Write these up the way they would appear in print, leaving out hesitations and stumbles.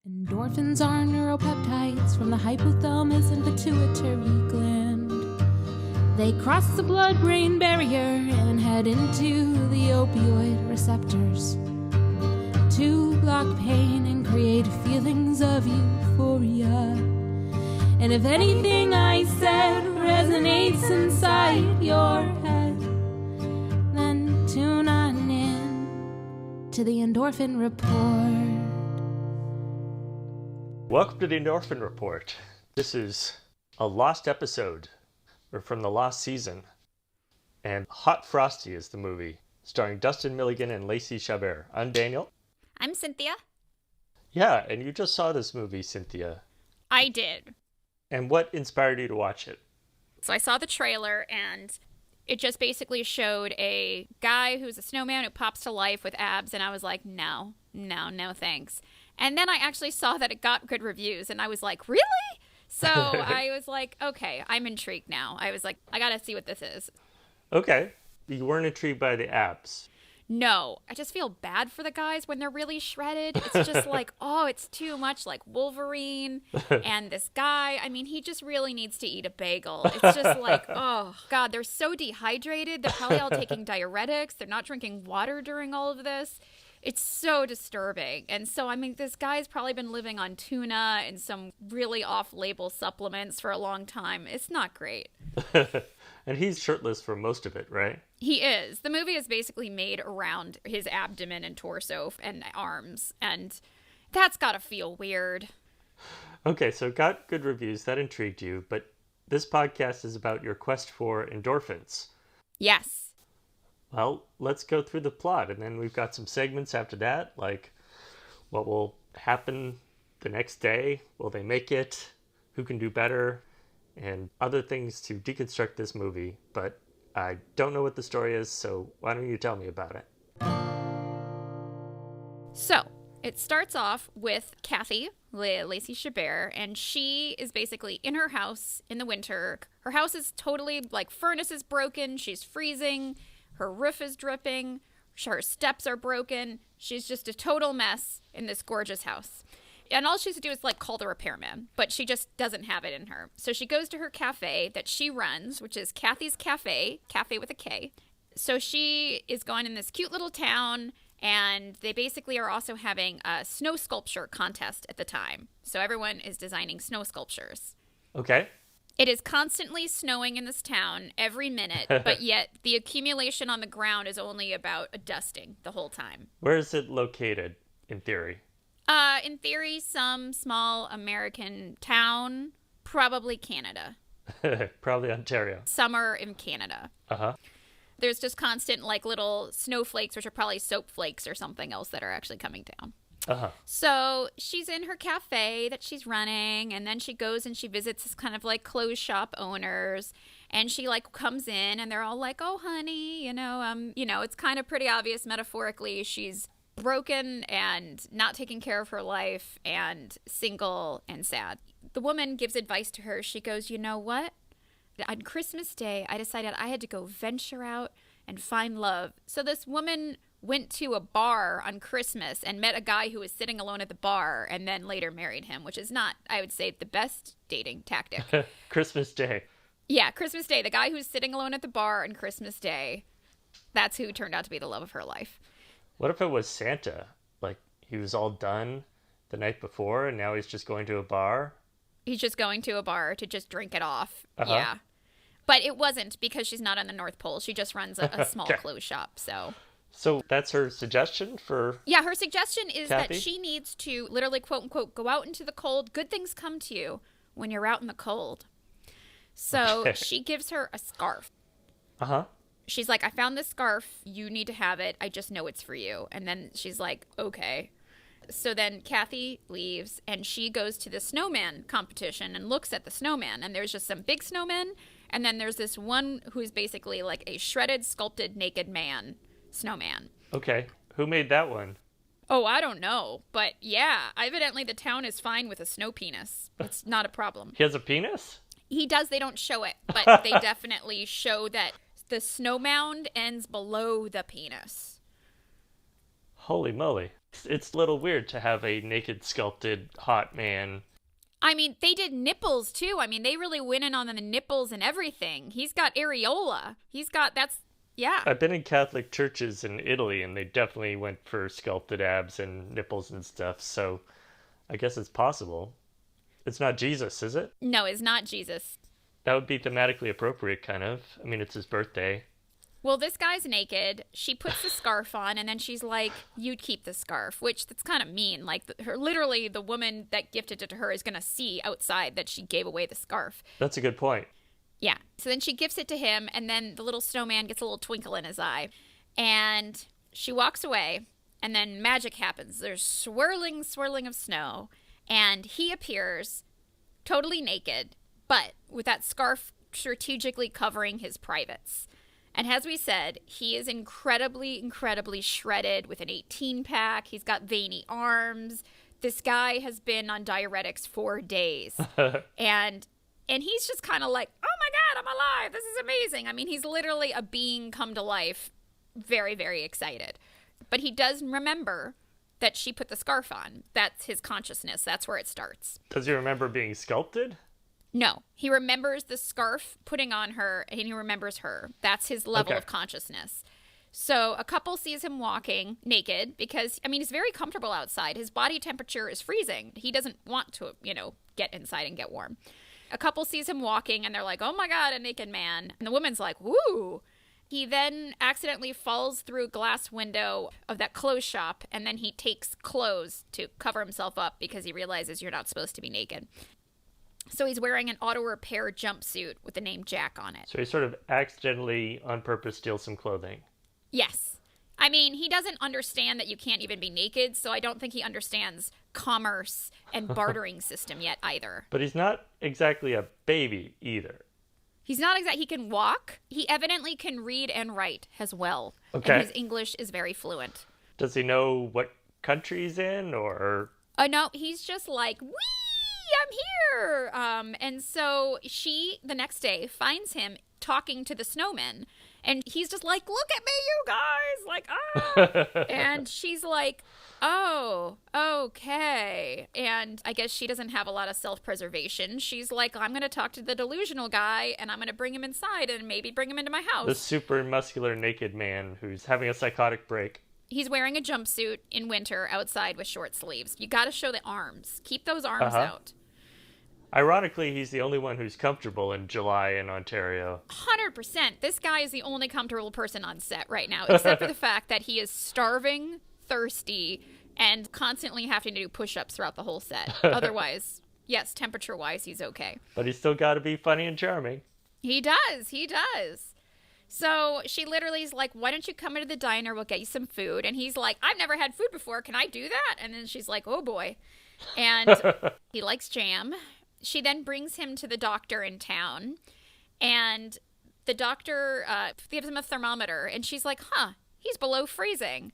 Endorphins are neuropeptides from the hypothalamus and pituitary gland. They cross the blood-brain barrier and head into the opioid receptors to block pain and create feelings of euphoria. And if anything I said resonates inside your head, then tune on in to the Endorphin Report. Welcome to the Endorphin Report. This is a lost episode, or from the lost season. And Hot Frosty is the movie, starring Dustin, Milligan, and Lacey, Chabert. I'm Daniel. I'm Cynthia. Yeah, and you just saw this movie, Cynthia. I did. And what inspired you to watch it? So I saw the trailer, and it just basically showed a guy who's a snowman who pops to life with abs, and I was like, no, thanks. And then I actually saw that it got good reviews, and I was like, really? So I was like, okay, I'm intrigued now. I was like, I gotta see what this is. Okay. You weren't intrigued by the abs. No, I just feel bad for the guys when they're really shredded. It's just like, oh, it's too much like Wolverine. And this guy, I mean, he just really needs to eat a bagel. It's just like, oh, God, they're so dehydrated. They're probably all taking diuretics. They're not drinking water during all of this. It's so disturbing. And so, I mean, this guy's probably been living on tuna and some really off-label supplements for a long time. It's not great. And he's shirtless for most of it, right? He is. The movie is basically made around his abdomen and torso and arms. And that's got to feel weird. Okay, so it got good reviews. That intrigued you. But this podcast is about your quest for endorphins. Yes. Well, let's go through the plot, and then we've got some segments after that, like what will happen the next day, will they make it, who can do better, and other things to deconstruct this movie. But I don't know what the story is, so why don't you tell me about it? So, it starts off with Kathy, Lacey Chabert, and she is basically in her house in the winter. Her house is totally, like, furnace is broken, she's freezing. Her roof is dripping. Her steps are broken. She's just a total mess in this gorgeous house. And all she has to do is, like, call the repairman. But she just doesn't have it in her. So she goes to her cafe that she runs, which is Kathy's Cafe, cafe with a K. So she is going in this cute little town, and they basically are also having a snow sculpture contest at the time. So everyone is designing snow sculptures. Okay. It is constantly snowing in this town every minute, but yet the accumulation on the ground is only about a dusting the whole time. Where is it located, in theory? In theory, some small American town, probably Canada. Probably Ontario. Summer in Canada. Uh-huh. There's just constant, like, little snowflakes, which are probably soap flakes or something else that are actually coming down. Uh-huh. So she's in her cafe that she's running, and then she goes and she visits this kind of like clothes shop owners, and she like comes in and they're all like, oh honey, it's kind of pretty obvious metaphorically she's broken and not taking care of her life and single and sad. The woman gives advice to her. She goes, you know what? On Christmas Day, I decided I had to go venture out and find love. So this woman went to a bar on Christmas and met a guy who was sitting alone at the bar and then later married him, which is not, I would say, the best dating tactic. Christmas Day. Yeah, Christmas Day. The guy who's sitting alone at the bar on Christmas Day, that's who turned out to be the love of her life. What if it was Santa? Like, he was all done the night before and now he's just going to a bar? He's just going to a bar to just drink it off. Uh-huh. Yeah. But it wasn't, because she's not on the North Pole. She just runs a small clothes shop, So that's her suggestion for Yeah, her suggestion is Kathy? that she needs to literally, quote unquote, go out into the cold. Good things come to you when you're out in the cold. So she gives her a scarf. Uh-huh. She's like, I found this scarf. You need to have it. I just know it's for you. And then she's like, okay. So then Kathy leaves and she goes to the snowman competition and looks at the snowman. And there's just some big snowmen. And then there's this one who's basically like a shredded, sculpted, naked man snowman. Okay. Who made that one? Oh, I don't know. But yeah, evidently the town is fine with a snow penis. It's not a problem. He has a penis? He does. They don't show it, but they definitely show that the snow mound ends below the penis. Holy moly. It's a little weird to have a naked sculpted hot man. I mean, they did nipples, too. I mean, they really went in on the nipples and everything. He's got areola. Yeah. I've been in Catholic churches in Italy, and they definitely went for sculpted abs and nipples and stuff, so I guess it's possible. It's not Jesus, is it? No, it's not Jesus. That would be thematically appropriate, kind of. I mean, it's his birthday. Well, this guy's naked. She puts the scarf on, and then she's like, "You'd keep the scarf," which that's kind of mean. Like, literally, the woman that gifted it to her is going to see outside that she gave away the scarf. That's a good point. Yeah. So then she gifts it to him, and then the little snowman gets a little twinkle in his eye. And she walks away, and then magic happens. There's swirling of snow, and he appears totally naked, but with that scarf strategically covering his privates. And as we said, he is incredibly shredded with an 18-pack. He's got veiny arms. This guy has been on diuretics for days. And he's just kind of like, oh my God, I'm alive. This is amazing. I mean, he's literally a being come to life. Very, very excited. But he does remember that she put the scarf on. That's his consciousness. That's where it starts. Does he remember being sculpted? No, he remembers the scarf putting on her, and he remembers her. That's his level of consciousness. So a couple sees him walking naked because, I mean, he's very comfortable outside. His body temperature is freezing. He doesn't want to, get inside and get warm. A couple sees him walking, and they're like, oh my God, a naked man. And the woman's like, woo. He then accidentally falls through a glass window of that clothes shop, and then he takes clothes to cover himself up because he realizes you're not supposed to be naked. So he's wearing an auto repair jumpsuit with the name Jack on it. So he sort of accidentally, on purpose, steals some clothing. Yes. I mean, he doesn't understand that you can't even be naked, so I don't think he understands commerce and bartering system yet either. But he's not exactly a baby either. He's not exactly. He can walk. He evidently can read and write as well. Okay. And his English is very fluent. Does he know what country he's in, or? No, he's just like, wee! I'm here. And so she, the next day, finds him talking to the snowman. And he's just like, look at me, you guys. Like, ah. And she's like, oh, okay. And I guess she doesn't have a lot of self-preservation. She's like, I'm going to talk to the delusional guy, and I'm going to bring him inside and maybe bring him into my house. The super muscular naked man who's having a psychotic break. He's wearing a jumpsuit in winter outside with short sleeves. You got to show the arms. Keep those arms out. Ironically, he's the only one who's comfortable in July in Ontario. 100%. This guy is the only comfortable person on set right now, except for the fact that he is starving, thirsty, and constantly having to do push-ups throughout the whole set. Otherwise, yes, temperature-wise, he's okay. But he's still got to be funny and charming. He does. So she literally is like, why don't you come into the diner? We'll get you some food. And he's like, I've never had food before. Can I do that? And then she's like, oh, boy. And he likes jam. She then brings him to the doctor in town, and the doctor gives him a thermometer, and she's like, he's below freezing.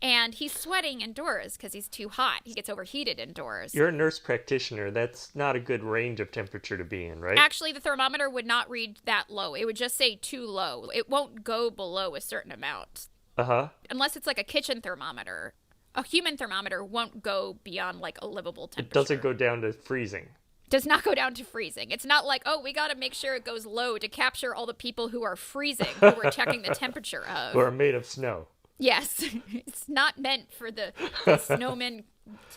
And he's sweating indoors because he's too hot. He gets overheated indoors. You're a nurse practitioner. That's not a good range of temperature to be in, right? Actually, the thermometer would not read that low. It would just say too low. It won't go below a certain amount. Unless it's like a kitchen thermometer. A human thermometer won't go beyond like a livable temperature. It doesn't go down to freezing. Does not go down to freezing. It's not like, we got to make sure it goes low to capture all the people who are freezing, who we're checking the temperature of. Who are made of snow. Yes. It's not meant for the snowman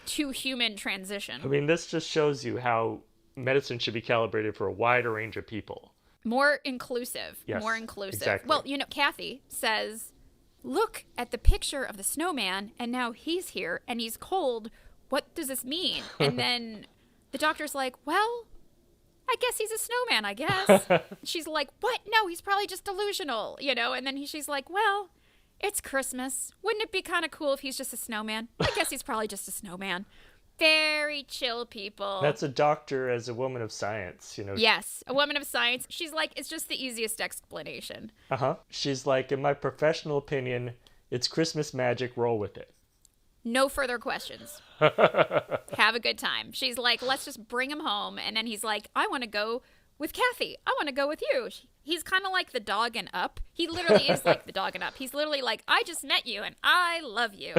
to human transition. I mean, this just shows you how medicine should be calibrated for a wider range of people. More inclusive. Yes, more inclusive. exactly. Well, Kathy says, look at the picture of the snowman, and now he's here, and he's cold. What does this mean? And then the doctor's like, well, I guess he's a snowman, I guess. She's like, what? No, he's probably just delusional, And then she's like, well, it's Christmas. Wouldn't it be kind of cool if he's just a snowman? I guess he's probably just a snowman. Very chill people. That's a doctor as a woman of science, Yes, a woman of science. She's like, it's just the easiest explanation. She's like, in my professional opinion, it's Christmas magic, roll with it. No further questions. Have a good time. She's like, let's just bring him home. And then he's like, I want to go with Kathy. I want to go with you. He's kind of like the dog in Up. He literally is like the dog in Up. He's literally like, I just met you and I love you.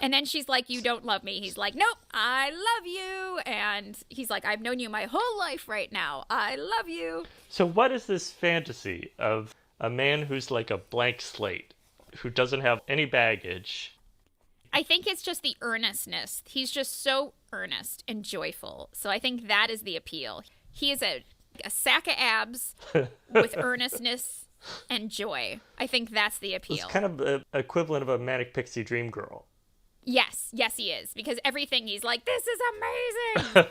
And then she's like, you don't love me. He's like, nope, I love you. And he's like, I've known you my whole life right now. I love you. So what is this fantasy of a man who's like a blank slate, who doesn't have any baggage? I think it's just the earnestness. He's just so earnest and joyful. So I think that is the appeal. He is a sack of abs with earnestness and joy. I think that's the appeal. It's kind of the equivalent of a manic pixie dream girl. Yes, he is. Because everything he's like, this is amazing.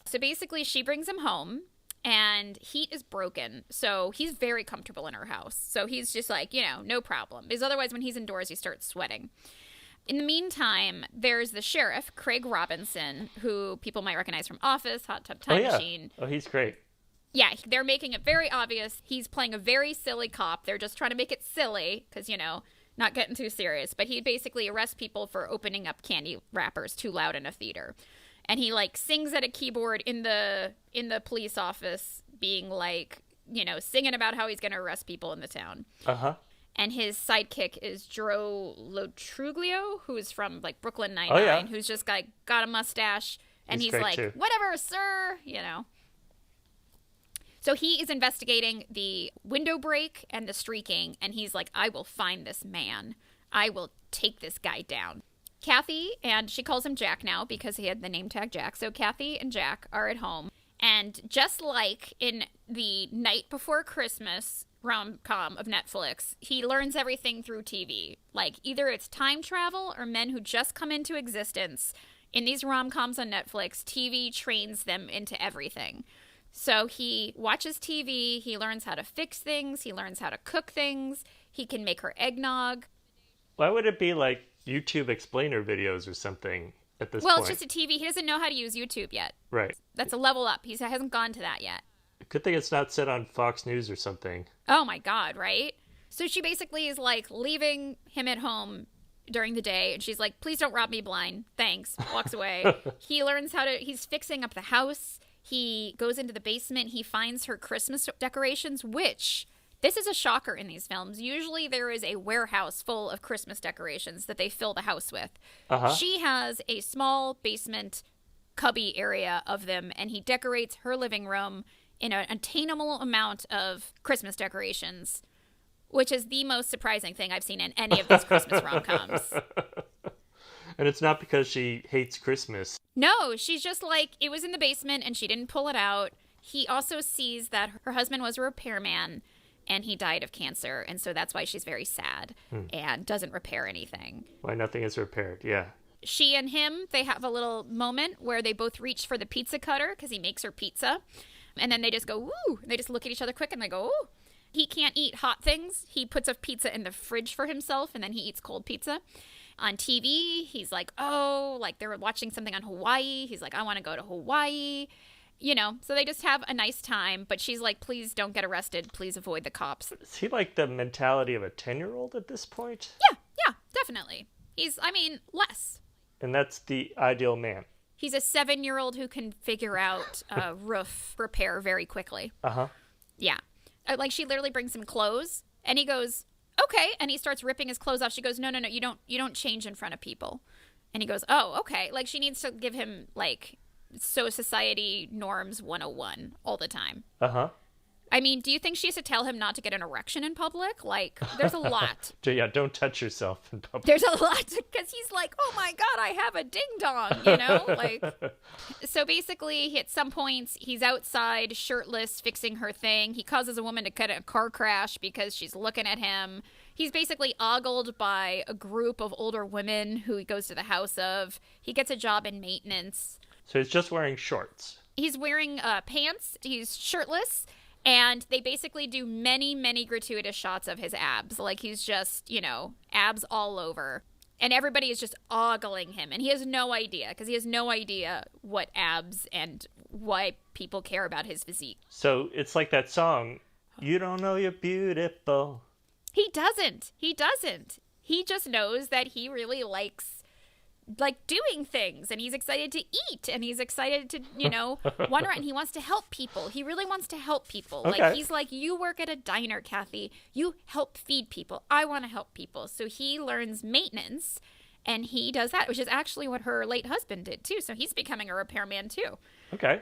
So basically she brings him home and heat is broken. So he's very comfortable in her house. So he's just like, no problem. Because otherwise when he's indoors, he starts sweating. In the meantime, there's the sheriff, Craig Robinson, who people might recognize from Office, Hot Tub Time Machine. Oh, he's great. Yeah, they're making it very obvious. He's playing a very silly cop. They're just trying to make it silly because, not getting too serious. But he basically arrests people for opening up candy wrappers too loud in a theater. And he, sings at a keyboard in the police office being, singing about how he's going to arrest people in the town. Uh-huh. And his sidekick is Drew Lotruglio, who is from Brooklyn Nine-Nine, who's just got a mustache, and he's like, too. Whatever, sir, So he is investigating the window break and the streaking, and he's like, I will find this man. I will take this guy down. Kathy, and she calls him Jack now because he had the name tag Jack. So Kathy and Jack are at home, and just like in the Night Before Christmas rom-com of Netflix, he learns everything through TV. Either it's time travel or men who just come into existence. In these rom-coms on Netflix, TV trains them into everything. So he watches TV, he learns how to fix things, he learns how to cook things, he can make her eggnog. Why would it be YouTube explainer videos or something at this point? Well, it's just a TV. He doesn't know how to use YouTube yet. Right. That's a level up. He hasn't gone to that yet. Good thing it's not set on Fox News or something. Oh my God, right? So she basically is leaving him at home during the day, and she's like, please don't rob me blind. Thanks. Walks away. He learns he's fixing up the house. He goes into the basement. He finds her Christmas decorations, which, this is a shocker in these films. Usually there is a warehouse full of Christmas decorations that they fill the house with. Uh-huh. She has a small basement cubby area of them, and he decorates her living room in an attainable amount of Christmas decorations, which is the most surprising thing I've seen in any of these Christmas rom-coms. And it's not because she hates Christmas. No, she's just it was in the basement and she didn't pull it out. He also sees that her husband was a repairman and he died of cancer, and so that's why she's very sad and doesn't repair anything. Why nothing is repaired, yeah. She and him, they have a little moment where they both reach for the pizza cutter because he makes her pizza. And then they just go, woo! They just look at each other quick and they go, ooh. He can't eat hot things. He puts a pizza in the fridge for himself and then he eats cold pizza. On TV, he's like, oh, they're watching something on Hawaii. He's like, I want to go to Hawaii. So they just have a nice time. But she's like, please don't get arrested. Please avoid the cops. Is he the mentality of a 10-year-old at this point? Yeah, definitely. He's, less. And that's the ideal man. He's a 7-year-old who can figure out roof repair very quickly. Uh-huh. Yeah. She literally brings him clothes, and he goes, okay. And he starts ripping his clothes off. She goes, no, you don't change in front of people. And he goes, oh, okay. She needs to give him, so society norms 101 all the time. Uh-huh. Do you think she has to tell him not to get an erection in public? There's a lot. Yeah, don't touch yourself in public. There's a lot, because he's like, oh my God, I have a ding-dong, So basically, at some points, he's outside, shirtless, fixing her thing. He causes a woman to get in a car crash because she's looking at him. He's basically ogled by a group of older women who he goes to the house of. He gets a job in maintenance. So he's just wearing shorts. He's wearing pants. He's shirtless. And they basically do many, many gratuitous shots of his abs. He's just, abs all over. And everybody is just ogling him. And he has no idea, because he has no idea what abs and why people care about his physique. So it's like that song, you don't know you're beautiful. He doesn't. He just knows that he really likes doing things, and he's excited to eat, and he's excited to, wander out, and he wants to help people. He really wants to help people. Okay. He's like, you work at a diner, Kathy. You help feed people. I want to help people. So he learns maintenance, And he does that, which is actually what her late husband did, too. So he's becoming a repairman, too. Okay.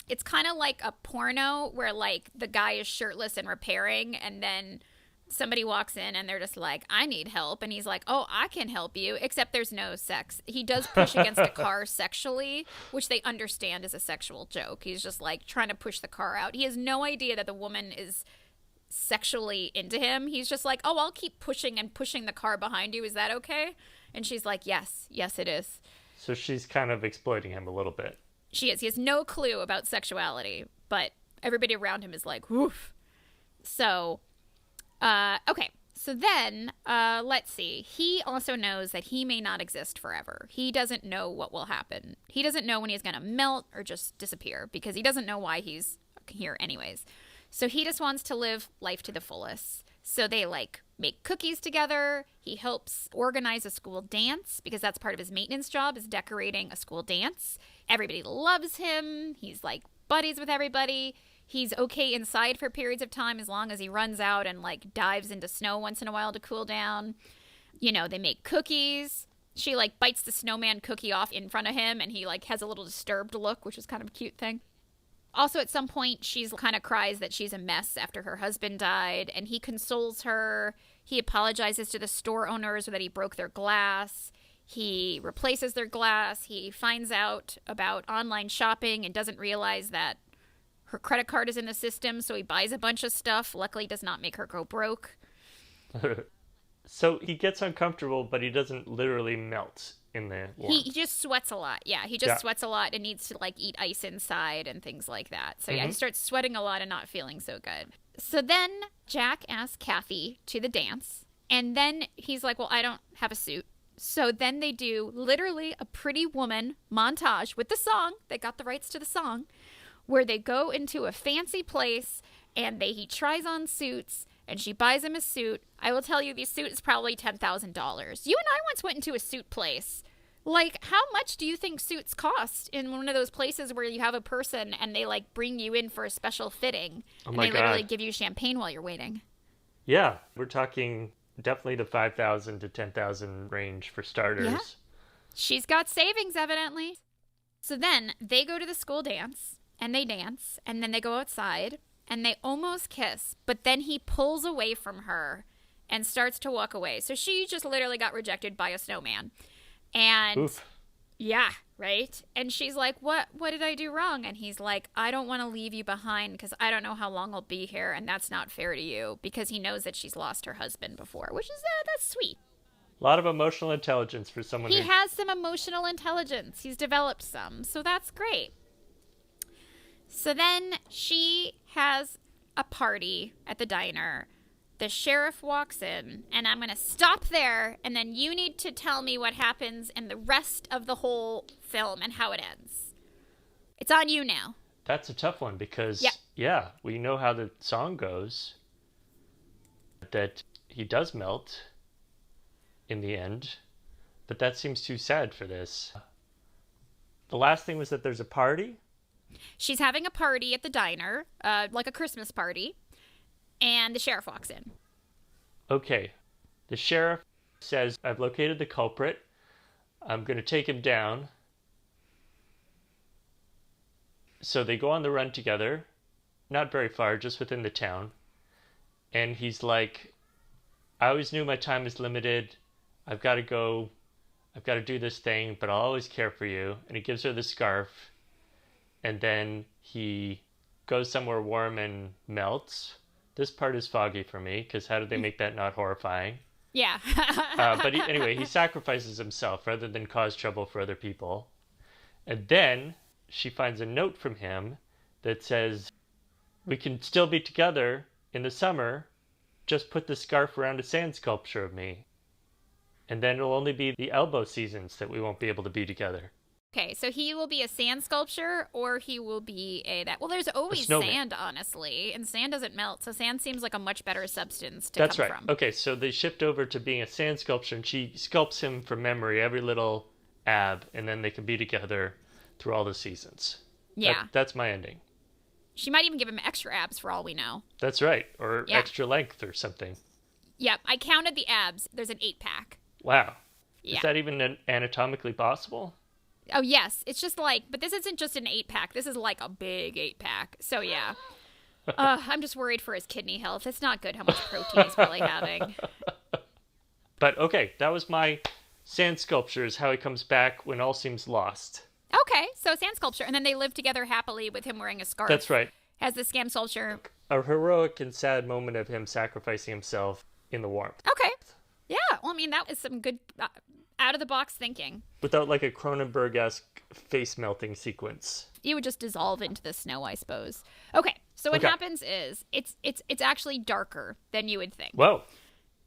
It's kind of like a porno where, like, the guy is shirtless and repairing, and then somebody walks in and they're just like, I need help. And he's like, oh, I can help you, except there's no sex. He does push against a car sexually, which they understand is a sexual joke. He's just, like, trying to push the car out. He has no idea that the woman is sexually into him. He's just like, oh, I'll keep pushing and pushing the car behind you. Is that okay? And she's like, yes, it is. So she's kind of exploiting him a little bit. She is. He has no clue about sexuality, but everybody around him is like, woof. So, okay. So then, let's see. He also knows that he may not exist forever. He doesn't know what will happen. He doesn't know when he's going to melt or just disappear because he doesn't know why he's here anyways. So he just wants to live life to the fullest. So they, like, make cookies together. He helps organize a school dance because that's part of his maintenance job is decorating a school dance. Everybody loves him. He's, like, buddies with everybody. He's okay inside for periods of time as long as he runs out and, like, dives into snow once in a while to cool down. You know, they make cookies. She, like, bites the snowman cookie off in front of him, and he, like, has a little disturbed look, which is kind of a cute thing. Also, at some point, she's kind of cries that she's a mess after her husband died, and he consoles her. He apologizes to the store owners that he broke their glass. He replaces their glass. He finds out about online shopping and doesn't realize that her credit card is in the system, so he buys a bunch of stuff. Luckily, does not make her go broke. So he gets uncomfortable, but he doesn't literally melt in the warmth. He just sweats a lot. Yeah, he just sweats a lot and needs to, like, eat ice inside and things like that. So, yeah, he starts sweating a lot and not feeling so good. So then Jack asks Kathy to the dance, and then he's like, well, I don't have a suit. So then they do literally a Pretty Woman montage with the song. They got the rights to the song, where they go into a fancy place and he tries on suits and she buys him a suit. I will tell you, the suit is probably $10,000. You and I once went into a suit place. Like, how much do you think suits cost in one of those places where you have a person and they, like, bring you in for a special fitting? Oh, and my they literally God. give you champagne while you're waiting. Yeah, we're talking definitely the 5,000 to 10,000 range for starters. Yeah. She's got savings, evidently. So then they go to the school dance, and then they go outside, and they almost kiss, but then he pulls away from her and starts to walk away. So she just literally got rejected by a snowman. And Oof. yeah, right? And she's like, what did I do wrong? And he's like, I don't want to leave you behind because I don't know how long I'll be here, and that's not fair to you, because he knows that she's lost her husband before, which is, that's sweet. A lot of emotional intelligence for someone He who... has some emotional intelligence. He's developed some, so that's great. So then she has a party at the diner. The sheriff walks in, and I'm going to stop there, and then you need to tell me what happens in the rest of the whole film and how it ends. It's on you now. That's a tough one because, we know how the song goes. That he does melt in the end, but that seems too sad for this. The last thing was that there's a party. She's having a party at the diner, like a Christmas party, and the sheriff walks in. Okay. The sheriff says, I've located the culprit. I'm going to take him down. So they go on the run together. Not very far, just within the town. And he's like, I always knew my time is limited. I've got to go. I've got to do this thing, but I'll always care for you. And he gives her the scarf. And then he goes somewhere warm and melts. This part is foggy for me, because how did they make that not horrifying? Yeah. But anyway, he sacrifices himself rather than cause trouble for other people. And then she finds a note from him that says, we can still be together in the summer. Just put the scarf around a sand sculpture of me. And then it'll only be the elbow seasons that we won't be able to be together. Okay, so he will be a sand sculpture, or he will be well, there's always sand, honestly, and sand doesn't melt, so sand seems like a much better substance to That's come right. from. Okay, so they shift over to being a sand sculpture, and she sculpts him from memory, every little ab, and then they can be together through all the seasons. Yeah. That's my ending. She might even give him extra abs for all we know. That's right, or extra length or something. Yep, I counted the abs. There's an 8-pack. Wow. Yeah. Is that even anatomically possible? Oh, yes. It's just like, but this isn't just an 8-pack. This is like a big 8-pack. So, yeah. I'm just worried for his kidney health. It's not good how much protein he's probably having. But okay, that was my sand sculpture, is how he comes back when all seems lost. Okay, so sand sculpture. And then they live together happily with him wearing a scarf. That's right. As the scam sculpture. A heroic and sad moment of him sacrificing himself in the warmth. Okay. Yeah, well, I mean, that was some good out-of-the-box thinking. Without like a Cronenberg-esque face-melting sequence. You would just dissolve into the snow, I suppose. Okay, so what happens is it's actually darker than you would think. Whoa.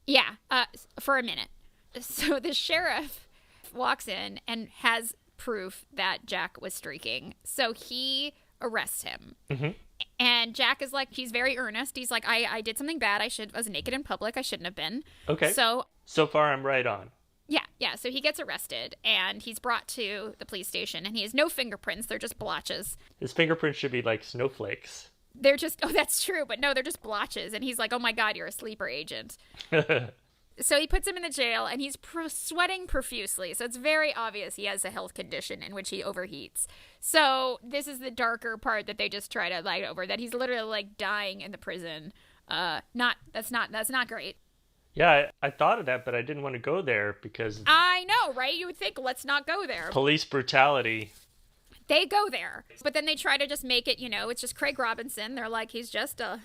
Yeah, for a minute. So the sheriff walks in and has proof that Jack was streaking. So he arrests him. Mm-hmm. And Jack is like, he's very earnest. He's like, I did something bad. I was naked in public. I shouldn't have been. Okay. So far, I'm right on. Yeah. So he gets arrested and he's brought to the police station and he has no fingerprints. They're just blotches. His fingerprints should be like snowflakes. They're just, oh, that's true. But no, they're just blotches. And he's like, oh my God, you're a sleeper agent. So he puts him in the jail and he's sweating profusely. So it's very obvious he has a health condition in which he overheats. So this is the darker part that they just try to light over, that he's literally like dying in the prison. That's not great. Yeah, I thought of that, but I didn't want to go there because... I know, right? You would think, let's not go there. Police brutality. They go there. But then they try to just make it, it's just Craig Robinson. They're like, he's just a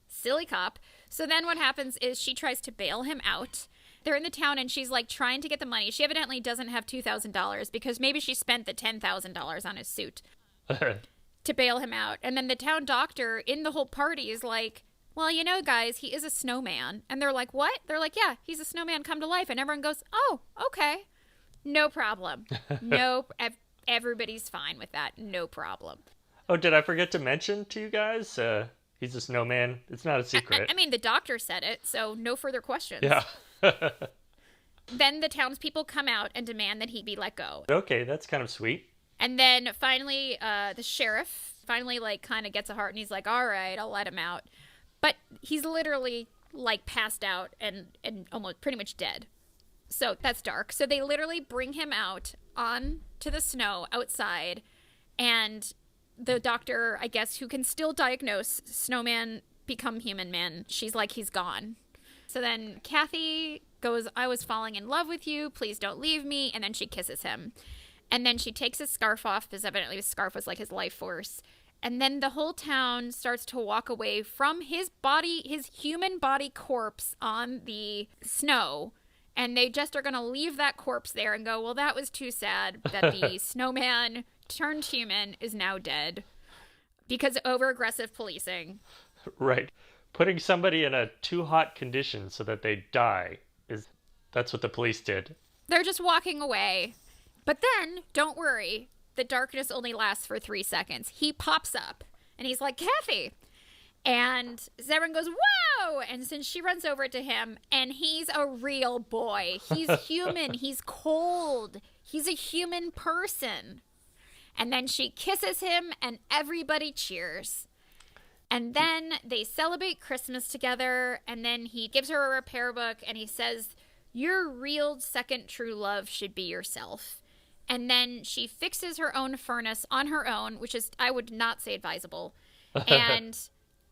silly cop. So then what happens is she tries to bail him out. They're in the town and she's like trying to get the money. She evidently doesn't have $2,000 because maybe she spent the $10,000 on his suit to bail him out. And then the town doctor in the whole party is like, well, guys, he is a snowman. And they're like, what? They're like, yeah, he's a snowman come to life. And everyone goes, oh, okay. No problem. Nope. Everybody's fine with that. No problem. Oh, did I forget to mention to you guys? He's a snowman. It's not a secret. I mean, the doctor said it, so no further questions. Yeah. Then the townspeople come out and demand that he be let go. Okay, that's kind of sweet. And then finally, the sheriff finally kind of gets a heart and he's like, all right, I'll let him out. But he's literally passed out and almost pretty much dead. So that's dark. So they literally bring him out on to the snow outside, and the doctor, I guess, who can still diagnose snowman become human man, she's like, he's gone. So then Kathy goes, I was falling in love with you. Please don't leave me. And then she kisses him. And then she takes his scarf off because evidently his scarf was like his life force. And then the whole town starts to walk away from his body, his human body corpse on the snow. And they just are going to leave that corpse there and go, well, that was too sad that the snowman turned human is now dead because of over-aggressive policing. Right. Putting somebody in a too hot condition so that they die, that's what the police did. They're just walking away. But then, don't worry, the darkness only lasts for 3 seconds. He pops up and he's like, Kathy. And everyone goes, whoa! And since she runs over to him, and he's a real boy. He's human. He's cold. He's a human person. And then she kisses him, and everybody cheers. And then they celebrate Christmas together, and then he gives her a repair book, and he says, your real second true love should be yourself. And then she fixes her own furnace on her own, which is, I would not say advisable. And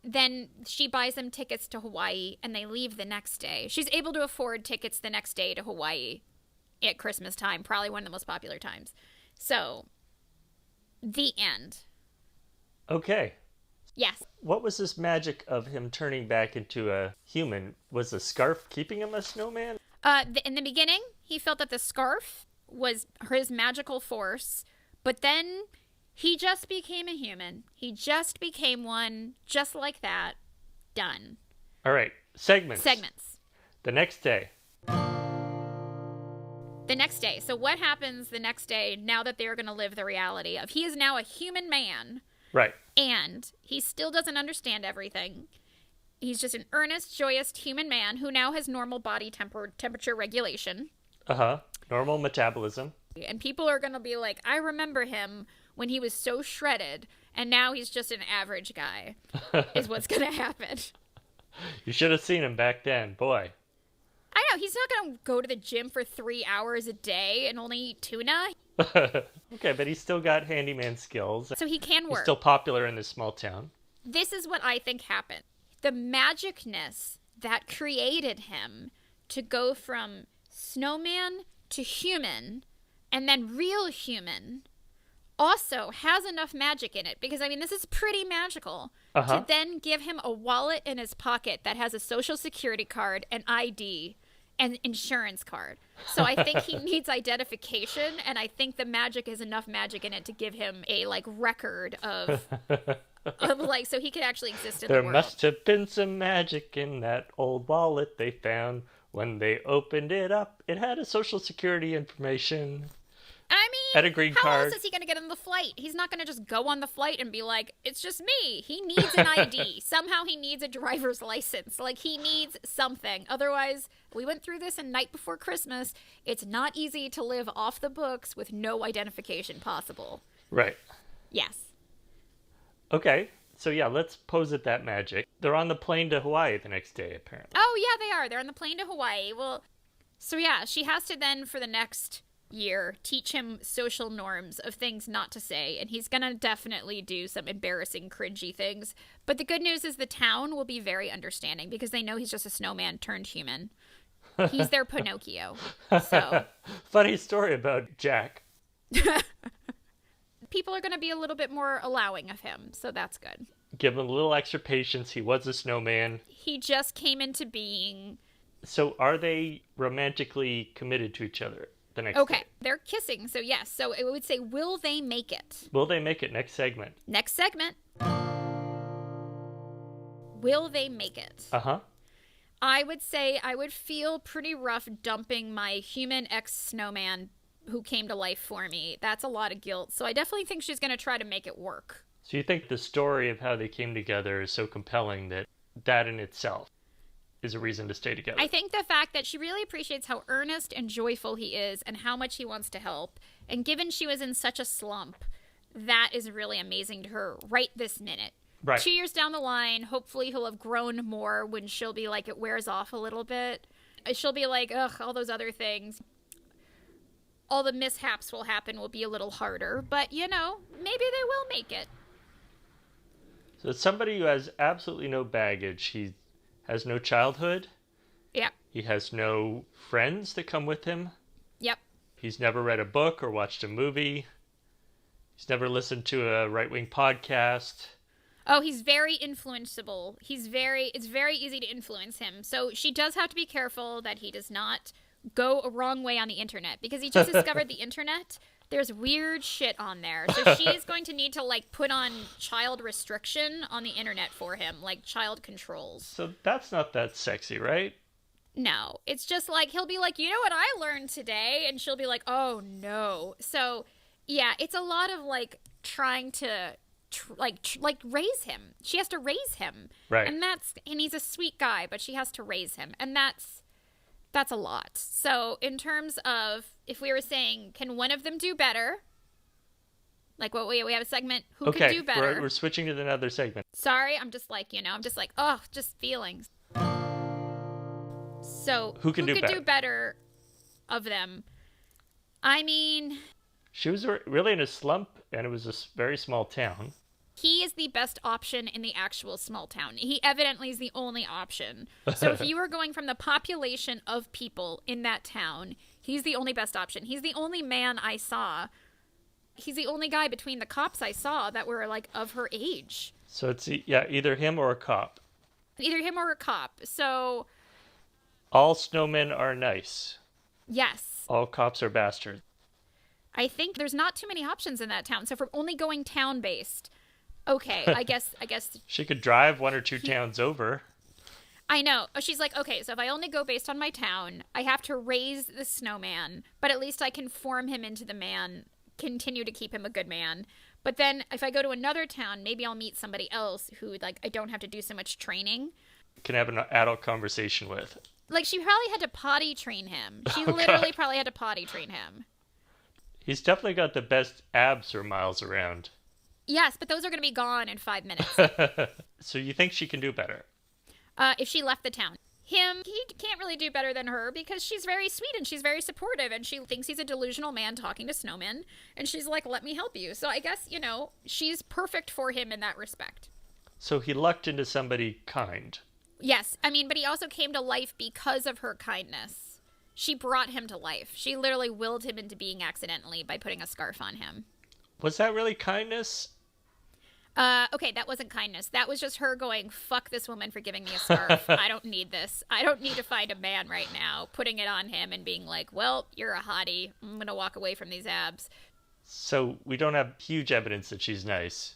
then she buys them tickets to Hawaii, and they leave the next day. She's able to afford tickets the next day to Hawaii at Christmas time, probably one of the most popular times. So, the end. Okay. Yes. What was this magic of him turning back into a human? Was the scarf keeping him a snowman? In the beginning, he felt that the scarf was his magical force, but then he just became a human. He just became one, just like that. Done. All right. Segments. The next day. The next day. So what happens the next day now that they're going to live the reality of he is now a human man. Right. And he still doesn't understand everything. He's just an earnest, joyous human man who now has normal body temperature regulation. Uh-huh. Normal metabolism. And people are going to be like, I remember him when he was so shredded, and now he's just an average guy, is what's going to happen. You should have seen him back then, boy. I know, he's not going to go to the gym for 3 hours a day and only eat tuna. Okay, but he's still got handyman skills. So he can work. He's still popular in this small town. This is what I think happened. The magicness that created him to go from snowman to human and then real human also has enough magic in it, because I mean this is pretty magical, to then give him a wallet in his pocket that has a social security card, an ID, and insurance card. So I think he needs identification, and I think the magic is enough magic in it to give him a like record of like, so he could actually exist in the world. There must have been some magic in that old wallet they found. When they opened it up, it had a social security information. I mean, and a green how card. else is he going to get on the flight? He's not going to just go on the flight and be like, it's just me. He needs an ID. Somehow he needs a driver's license. Like, he needs something. Otherwise, we went through this in Night Before Christmas. It's not easy to live off the books with no identification possible. Right. Yes. Okay. So, yeah, let's posit that magic. They're on the plane to Hawaii the next day, apparently. Oh, yeah, they are. They're on the plane to Hawaii. Well, so, yeah, she has to then, for the next year, teach him social norms of things not to say, and he's gonna definitely do some embarrassing, cringy things. But the good news is the town will be very understanding because they know he's just a snowman turned human. He's their Pinocchio. So funny story about Jack. People are gonna be a little bit more allowing of him, so that's good. Give him a little extra patience. He was a snowman. He just came into being. So are they romantically committed to each other? The next Okay, day? they're kissing, so yes. So it would say, will they make it? Will they make it? Next segment. Next segment. Will they make it? Uh-huh. I would say I would feel pretty rough dumping my human ex-snowman who came to life for me. That's a lot of guilt. So I definitely think she's going to try to make it work. So you think the story of how they came together is so compelling that that in itself is a reason to stay together? I think the fact that she really appreciates how earnest and joyful he is and how much he wants to help. And given she was in such a slump, that is really amazing to her right this minute. Right. 2 years down the line, hopefully he'll have grown more when she'll be like, it wears off a little bit. She'll be like, ugh, all those other things. All the mishaps will happen will be a little harder. But, you know, maybe they will make it. So it's somebody who has absolutely no baggage. He has no childhood. Yep. He has no friends that come with him. Yep. He's never read a book or watched a movie. He's never listened to a right-wing podcast. Oh, he's very influenceable. It's very easy to influence him. So she does have to be careful that he does not go a wrong way on the internet, because he just discovered the internet. There's weird shit on there. So she is going to need to, like, put on child restriction on the internet for him, like child controls. So that's not that sexy, right? No. It's just like, he'll be like, you know what I learned today? And she'll be like, oh, no. So, yeah, it's a lot of, like, trying to, raise him. She has to raise him. Right. And he's a sweet guy, but she has to raise him. And that's a lot. So in terms of, if we were saying, can one of them do better? Like, what we have a segment, who could do better? Okay, we're switching to another segment. Sorry, I'm just like, oh, just feelings. So who could do better of them? I mean, she was really in a slump, and it was a very small town. He is the best option in the actual small town. He evidently is the only option. So if you were going from the population of people in that town, he's the only best option. He's the only man I saw. He's the only guy between the cops I saw that were, like, of her age. So it's, either him or a cop. Either him or a cop. So all snowmen are nice. Yes. All cops are bastards. I think there's not too many options in that town. So if we're only going town-based, okay, I guess. She could drive one or two towns over. I know. She's like, okay, so if I only go based on my town, I have to raise the snowman, but at least I can form him into the man, continue to keep him a good man. But then if I go to another town, maybe I'll meet somebody else who, like, I don't have to do so much training. Can have an adult conversation with. Like, she probably had to potty train him. She literally probably had to potty train him. He's definitely got the best abs for miles around. Yes, but those are going to be gone in 5 minutes. So you think she can do better? If she left the town. He can't really do better than her because she's very sweet and she's very supportive and she thinks he's a delusional man talking to Snowman and she's like, let me help you. So I guess, she's perfect for him in that respect. So he lucked into somebody kind. Yes. I mean, but he also came to life because of her kindness. She brought him to life. She literally willed him into being accidentally by putting a scarf on him. Was that really kindness? Okay, that wasn't kindness. That was just her going, fuck this woman for giving me a scarf. I don't need this. I don't need to find a man right now. Putting it on him and being like, well, you're a hottie. I'm going to walk away from these abs. So we don't have huge evidence that she's nice.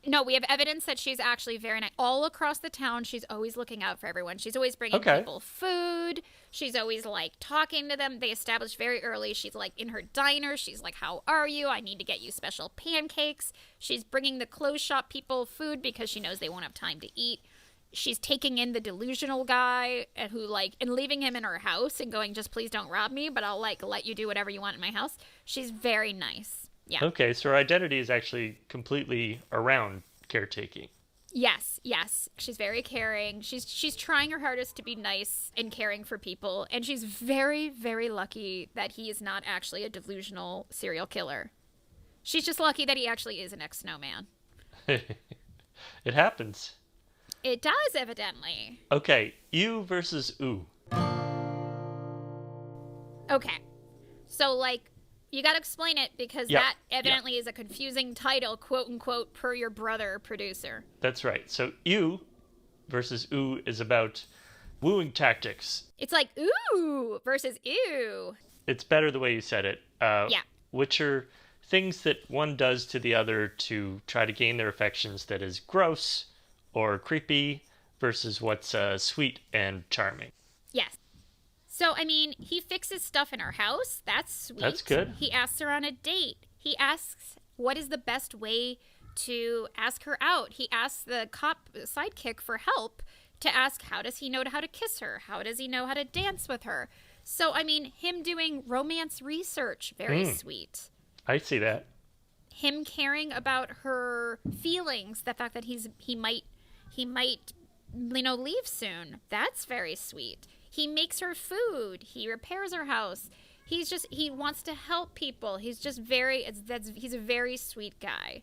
No, we have evidence that she's actually very nice. All across the town, she's always looking out for everyone. She's always bringing people food. She's always, talking to them. They established very early. She's, in her diner. She's like, how are you? I need to get you special pancakes. She's bringing the clothes shop people food because she knows they won't have time to eat. She's taking in the delusional guy who, and leaving him in her house and going, just please don't rob me, but I'll, let you do whatever you want in my house. She's very nice. Yeah. Okay, so her identity is actually completely around caretaking. Yes. She's very caring. She's trying her hardest to be nice and caring for people, and she's very, very lucky that he is not actually a delusional serial killer. She's just lucky that he actually is an ex-snowman. It happens. It does, evidently. Okay, you versus ooh. Okay. So, you gotta explain it because that evidently is a confusing title, quote unquote, per your brother producer. That's right. So you versus ooh is about wooing tactics. It's like ooh versus ew. It's better the way you said it. Which are things that one does to the other to try to gain their affections that is gross or creepy versus what's sweet and charming. Yes. So, he fixes stuff in her house. That's sweet. That's good. He asks her on a date. He asks what is the best way to ask her out. He asks the cop sidekick for help to ask how does he know how to kiss her? How does he know how to dance with her? So, him doing romance research, very sweet. I see that. Him caring about her feelings, the fact that he might leave soon. That's very sweet. He makes her food. He repairs her house. He wants to help people. He's just he's a very sweet guy.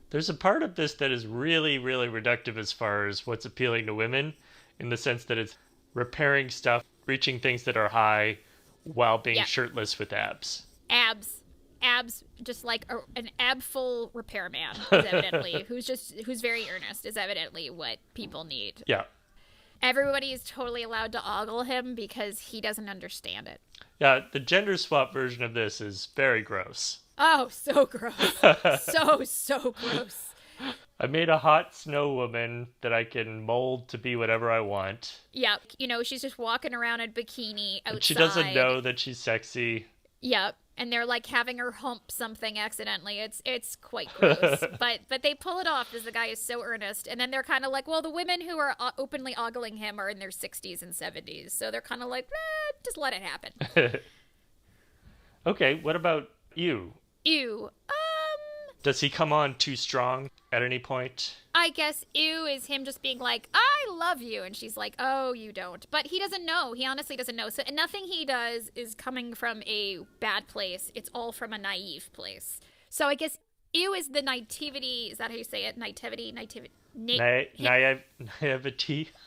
There's a part of this that is really, really reductive as far as what's appealing to women, in the sense that it's repairing stuff, reaching things that are high while being shirtless with abs. Abs, just like an ab-full repairman, is evidently, who's very earnest, is evidently what people need. Yeah. Everybody is totally allowed to ogle him because he doesn't understand it. Yeah, the gender swap version of this is very gross. Oh, so gross. so gross. I made a hot snow woman that I can mold to be whatever I want. Yep. She's just walking around in bikini outside. And she doesn't know that she's sexy. Yep. And they're having her hump something accidentally. It's quite gross. but they pull it off because the guy is so earnest. And then they're kind of well, the women who are openly ogling him are in their 60s and 70s. So they're kind of just let it happen. Okay, what about you? Ew. Does he come on too strong at any point? I guess ew is him just being I love you. And she's like, oh, you don't. But he doesn't know. He honestly doesn't know. So nothing he does is coming from a bad place. It's all from a naive place. So I guess ew is the naivety. Is that how you say it? Naivety? Naivety?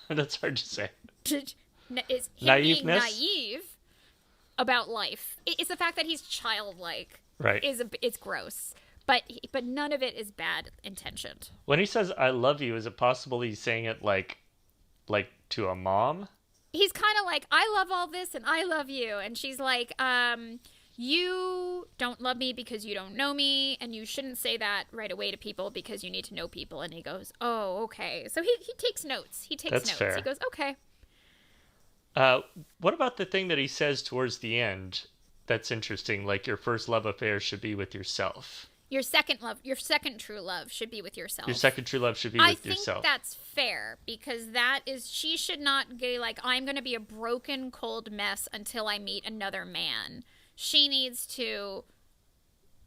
That's hard to say. Is him naiveness? Being naive about life. It's the fact that he's childlike. Right. It's gross. But none of it is bad intentioned. When he says "I love you," is it possible he's saying it like to a mom? He's kind of I love all this and I love you, and she's you don't love me because you don't know me, and you shouldn't say that right away to people because you need to know people. And he goes, "Oh, okay." So he takes notes. That's fair. He goes, "Okay." What about the thing that he says towards the end? That's interesting. Your first love affair should be with yourself. Your second true love should be with yourself. Your second true love should be with yourself. I think that's fair because she should not go I'm going to be a broken, cold mess until I meet another man. She needs to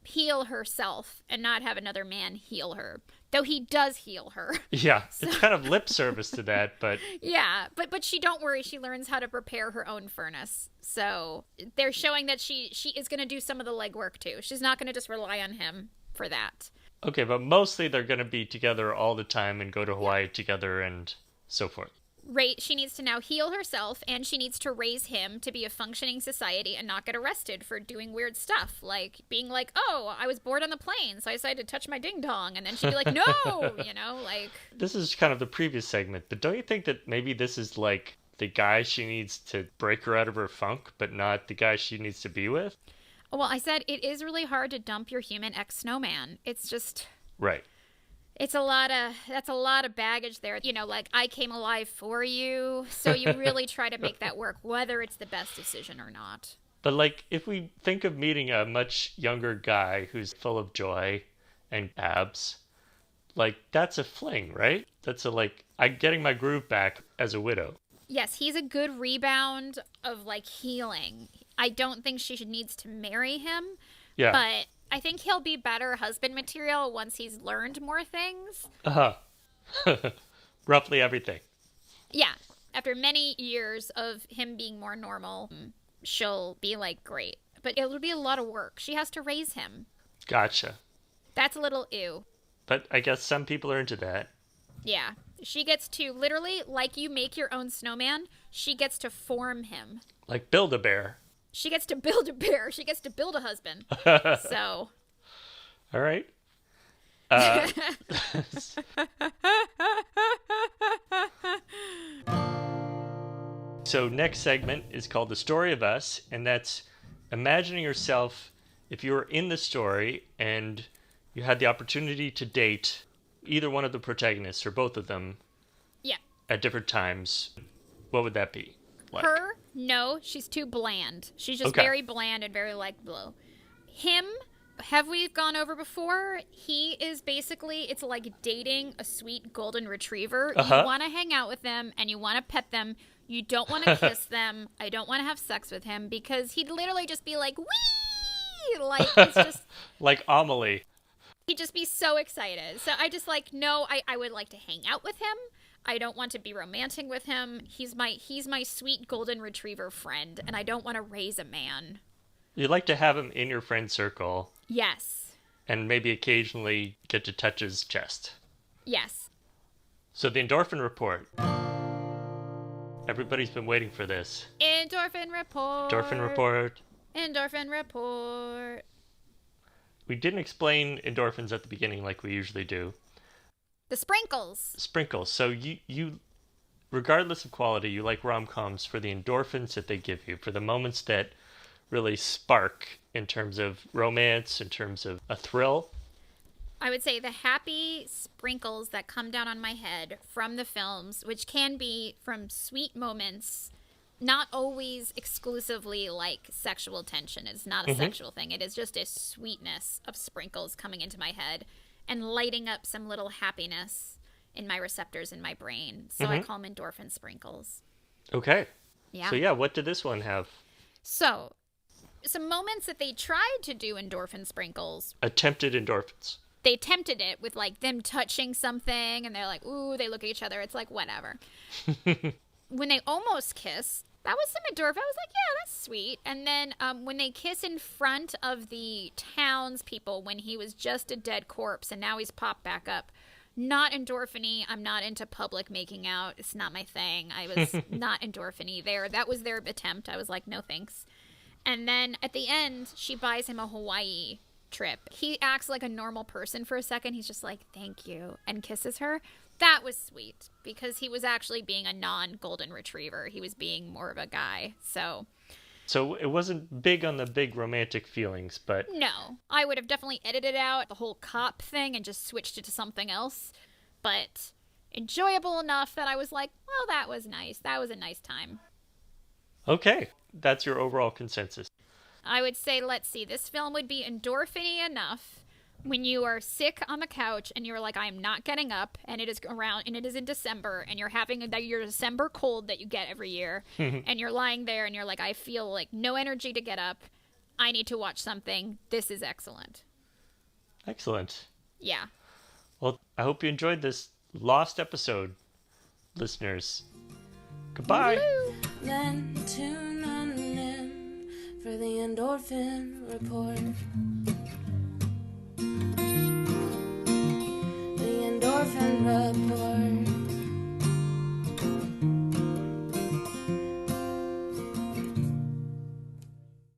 heal herself and not have another man heal her. Though he does heal her. Yeah, it's kind of lip service to that, but... Yeah, but don't worry, she learns how to prepare her own furnace. So they're showing that she is going to do some of the legwork too. She's not going to just rely on him for that. Okay, but mostly they're going to be together all the time and go to Hawaii together and so forth. She needs to now heal herself, and she needs to raise him to be a functioning society and not get arrested for doing weird stuff, like being like, oh, I was bored on the plane, so I decided to touch my ding-dong, and then she'd be like, no, like... This is kind of the previous segment, but don't you think that maybe this is like the guy she needs to break her out of her funk, but not the guy she needs to be with? Well, I said it is really hard to dump your human ex-snowman. It's just... Right. That's a lot of baggage there. Like, I came alive for you. So you really try to make that work, whether it's the best decision or not. But, like, if we think of meeting a much younger guy who's full of joy and abs, like, that's a fling, right? That's I'm getting my groove back as a widow. Yes, he's a good rebound of, like, healing. I don't think she needs to marry him. Yeah. But I think he'll be better husband material once he's learned more things. Roughly everything. Yeah. After many years of him being more normal, she'll be like, great. But it'll be a lot of work. She has to raise him. Gotcha. That's a little ew. But I guess some people are into that. Yeah. She gets to, literally, like you make your own snowman, she gets to form him. Like Build-A-Bear. She gets to build a bear. She gets to build a husband. So. All right. So next segment is called The Story of Us, and that's imagining yourself if you were in the story and you had the opportunity to date either one of the protagonists or both of them. Yeah. At different times. What would that be? Like? Her, no, she's too bland. She's just very bland and very like blue. Him, have we gone over before? He is basically, it's like dating a sweet golden retriever. You want to hang out with them and you want to pet them. You don't want to kiss them. I don't want to have sex with him because he'd literally just be like, wee! Like, it's just... like Amelie. He'd just be so excited. So I just like, no, I would like to hang out with him. I don't want to be romantic with him. He's my sweet golden retriever friend, and I don't want to raise a man. You'd like to have him in your friend circle. Yes. And maybe occasionally get to touch his chest. Yes. So the Endorphin Report. Everybody's been waiting for this. Endorphin Report. Endorphin Report. Endorphin Report. We didn't explain endorphins at the beginning like we usually do. The sprinkles. Sprinkles. So you, regardless of quality, you like rom-coms for the endorphins that they give you, for the moments that really spark in terms of romance, in terms of a thrill. I would say the happy sprinkles that come down on my head from the films, which can be from sweet moments, not always exclusively like sexual tension. It's not a sexual thing. It is just a sweetness of sprinkles coming into my head and lighting up some little happiness in my receptors in my brain. So I call them endorphin sprinkles. Okay. Yeah. So yeah, what did this one have? So, some moments that they tried to do endorphin sprinkles. Attempted endorphins. They attempted it with like them touching something and they're like, ooh, they look at each other. It's like, whatever. When they almost kiss, that was some endorphin. I was like, yeah, that's sweet. And then when they kiss in front of the townspeople when he was just a dead corpse and now he's popped back up, not endorphin-y. I'm not into public making out. It's not my thing. I was not endorphin-y there. That was their attempt. I was like, no thanks. And then at the end, she buys him a Hawaii trip. He acts like a normal person for a second. He's just like, thank you, and kisses her. That was sweet because he was actually being a non-golden retriever. He was being more of a guy. So it wasn't big on the big romantic feelings, but... No. I would have definitely edited out the whole cop thing and just switched it to something else. But enjoyable enough that I was like, well, that was nice. That was a nice time. Okay. That's your overall consensus. I would say, let's see, this film would be endorphin-y enough when you are sick on the couch and you're like, I am not getting up, and it is in December, and you're having your December cold that you get every year, and you're lying there and you're like, I feel like no energy to get up. I need to watch something. This is excellent. Excellent. Yeah. Well, I hope you enjoyed this lost episode, listeners. Goodbye. Then tune on in for the Endorphin Report.